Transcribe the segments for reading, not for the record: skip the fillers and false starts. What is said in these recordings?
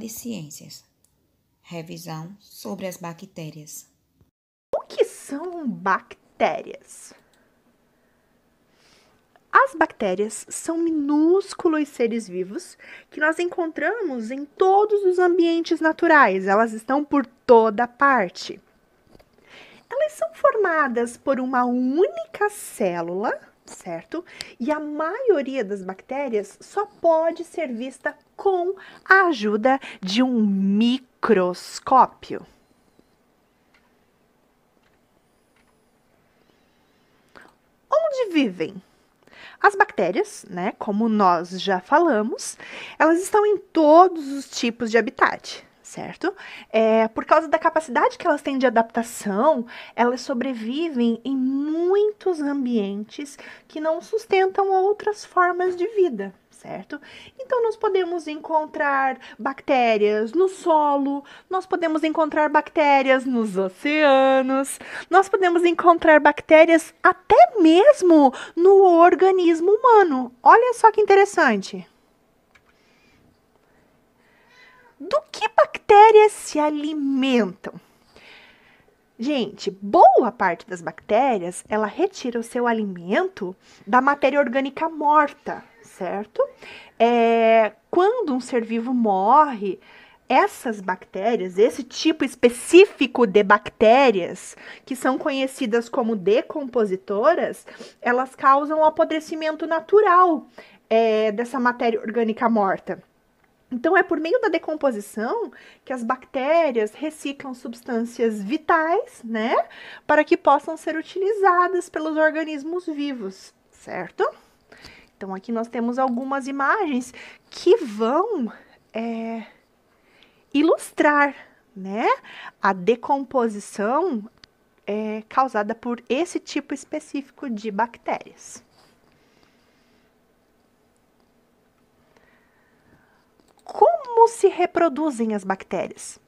Ciências. Revisão sobre as bactérias. O que são bactérias? As bactérias são minúsculos seres vivos que nós encontramos em todos os ambientes naturais. Elas estão por toda parte. Elas são formadas por uma única célula, certo? E a maioria das bactérias só pode ser vista com a ajuda de um microscópio. Onde vivem? As bactérias, né, como nós já falamos, elas estão em todos os tipos de habitat, certo? Por causa da capacidade que elas têm de adaptação, elas sobrevivem em muitos ambientes que não sustentam outras formas de vida, certo? Então, nós podemos encontrar bactérias no solo, nós podemos encontrar bactérias nos oceanos, nós podemos encontrar bactérias até mesmo no organismo humano. Olha só que interessante. Do que bactérias se alimentam? Gente, boa parte das bactérias, ela retira o seu alimento da matéria orgânica morta, certo? Quando um ser vivo morre, essas bactérias, esse tipo específico de bactérias, que são conhecidas como decompositoras, elas causam o apodrecimento natural dessa matéria orgânica morta. Então, é por meio da decomposição que as bactérias reciclam substâncias vitais, né, para que possam ser utilizadas pelos organismos vivos, certo? Então, aqui nós temos algumas imagens que vão ilustrar, né, a decomposição causada por esse tipo específico de bactérias. Como se reproduzem as bactérias?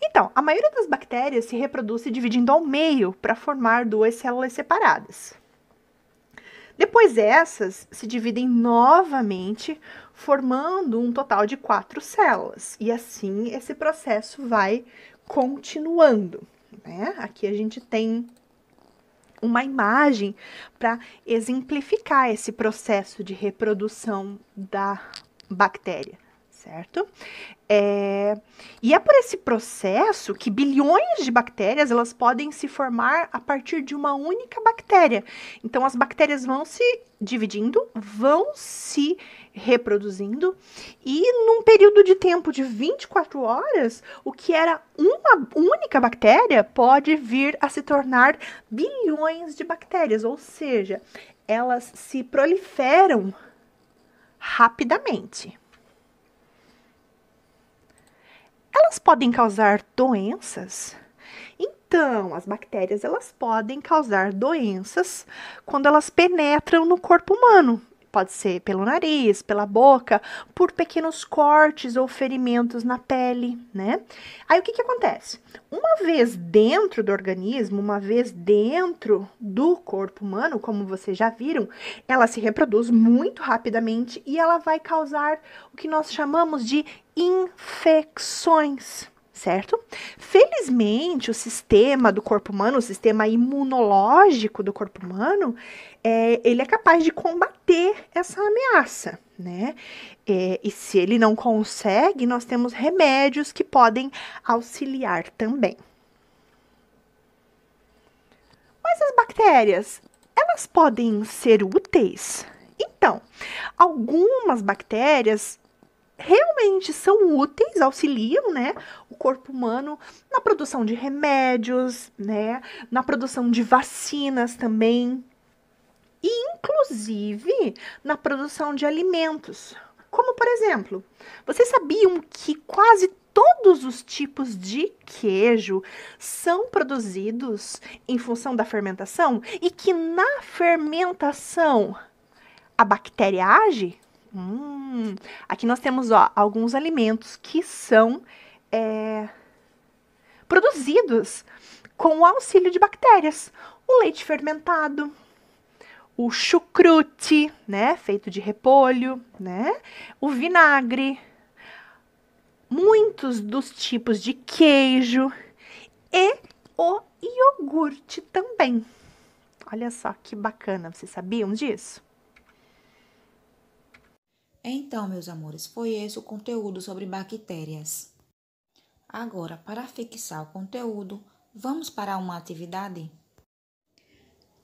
Então, a maioria das bactérias se reproduz se dividindo ao meio para formar duas células separadas. Depois essas se dividem novamente, formando um total de 4 células. E assim esse processo vai continuando, né? Aqui a gente tem uma imagem para exemplificar esse processo de reprodução da bactéria. Certo? E é por esse processo que bilhões de bactérias elas podem se formar a partir de uma única bactéria. Então, as bactérias vão se dividindo, vão se reproduzindo, e num período de tempo de 24 horas, o que era uma única bactéria pode vir a se tornar bilhões de bactérias, ou seja, elas se proliferam rapidamente. Elas podem causar doenças? Então, as bactérias elas podem causar doenças quando elas penetram no corpo humano. Pode ser pelo nariz, pela boca, por pequenos cortes ou ferimentos na pele, né? Aí o que acontece? Uma vez dentro do organismo, uma vez dentro do corpo humano, como vocês já viram, ela se reproduz muito rapidamente e ela vai causar o que nós chamamos de infecções. Certo? Felizmente, o sistema do corpo humano, o sistema imunológico do corpo humano, ele é capaz de combater essa ameaça, né? E se ele não consegue, nós temos remédios que podem auxiliar também. Mas as bactérias, elas podem ser úteis? Então, algumas bactérias realmente são úteis, auxiliam, né, o corpo humano na produção de remédios, né, na produção de vacinas também, e inclusive na produção de alimentos. Como, por exemplo, vocês sabiam que quase todos os tipos de queijo são produzidos em função da fermentação e que na fermentação a bactéria age? Aqui nós temos alguns alimentos que são produzidos com o auxílio de bactérias. O leite fermentado, o chucrute, né, feito de repolho, né, o vinagre, muitos dos tipos de queijo e o iogurte também. Olha só que bacana, vocês sabiam disso? Então, meus amores, foi esse o conteúdo sobre bactérias. Agora, para fixar o conteúdo, vamos para uma atividade?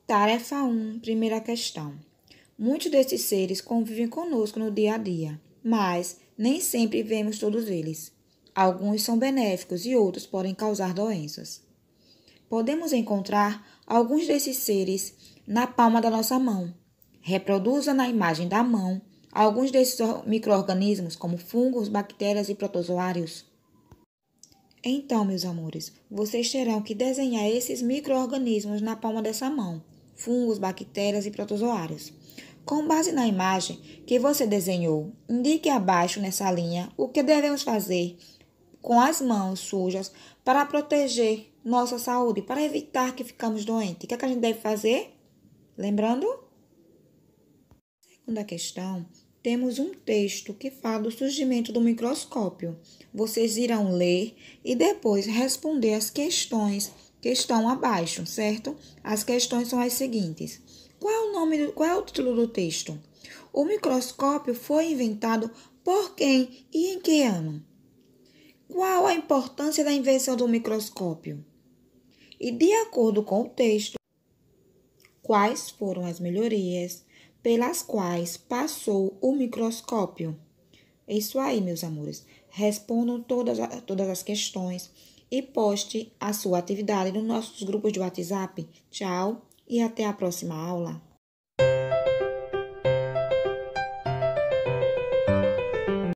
Tarefa 1, primeira questão. Muitos desses seres convivem conosco no dia a dia, mas nem sempre vemos todos eles. Alguns são benéficos e outros podem causar doenças. Podemos encontrar alguns desses seres na palma da nossa mão. Reproduza na imagem da mão alguns desses micro-organismos, como fungos, bactérias e protozoários. Então, meus amores, vocês terão que desenhar esses micro-organismos na palma dessa mão, fungos, bactérias e protozoários. Com base na imagem que você desenhou, indique abaixo nessa linha o que devemos fazer com as mãos sujas para proteger nossa saúde, para evitar que ficamos doentes. O que é que a gente deve fazer? Lembrando? Segunda questão, temos um texto que fala do surgimento do microscópio. Vocês irão ler e depois responder as questões que estão abaixo, certo? As questões são as seguintes. Qual é o título do texto? O microscópio foi inventado por quem e em que ano? Qual a importância da invenção do microscópio? E de acordo com o texto, quais foram as melhorias pelas quais passou o microscópio? É isso aí, meus amores. Respondam todas as questões e poste a sua atividade nos nossos grupos de WhatsApp. Tchau e até a próxima aula.